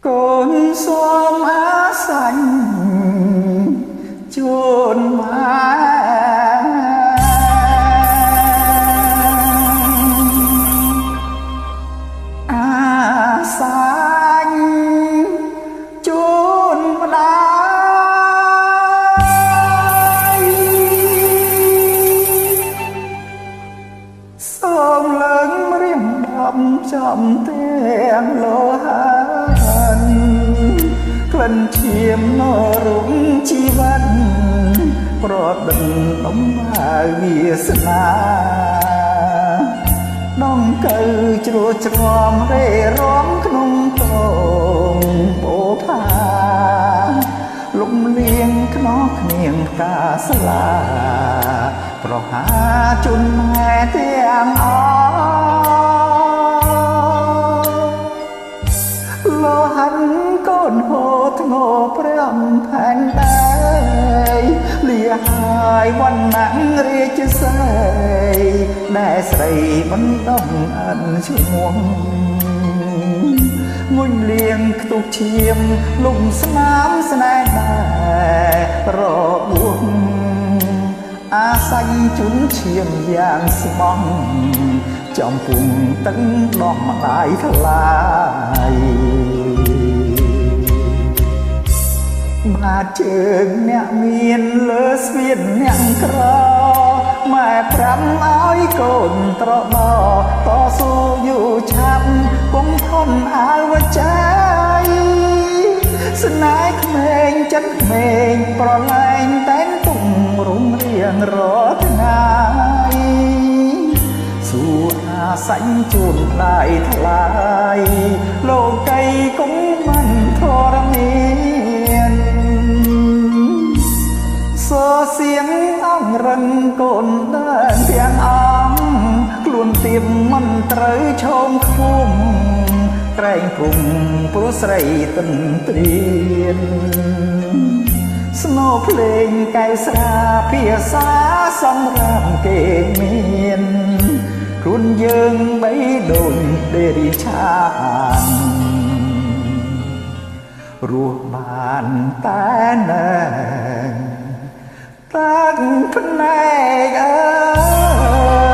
កូនសូមអាសាញ់ជូនម៉ែអាសាញ់ជូនម្ដាយសូមឡើងរៀមដំចំទាំងលោហាក្លិនឈាមនរងជីវិតប្រដិនដំណើរវាសនាដងកើជ្រួច្រំរេរំក្នុងតងបោផាលំលៀងខ្នោះគ្នាងផ្កាស្លាប្រហាជន់ម៉ែទាំងអលោហិនកូនហូតធ្ងោព្រមផែនដីលៀហើយវណ្ណៈរាជស្រីដែលស្រីបណ្ដំអិនឈ្មោះងុញលៀងខ្ទុះឈាមលំស្នាមស្នេហ៍ដែររបួសអាសាញ់ជន់ឈាមយ៉ាងស្មោះចំពុំតឹងដោះម្ដាយថ្លៃបាជើងអ្នកមានលើស្វៀនអ្នកក្រម៉ែប្រាំឲ្យកូនត្រដោតស៊ូយូរឆាប់ពុំធន់អាលវច័យស្នេហ៍ក្មេងចិត្តក្មេងប្រឡែងតែងទុំរុំរៀងរាល់ថ្ងៃសួរអាសាញ់ជូនដៃថ្លៃលោកីគុំមិនធរមានសូសៀងអង្រឹងកូនដើរទាំងអង្គខ្លួនទៀមមិនត្រូវឈោមឃុំក្រែងគុំព្រោះស្រីទន្ទ្រានស្នូភ្លេងកែវស្រាភាសាសម្រាប់គេមានខ្លួនយើងបីដូចដេរីឆានរស់បានតែណែតាក់ភ្នែកអើ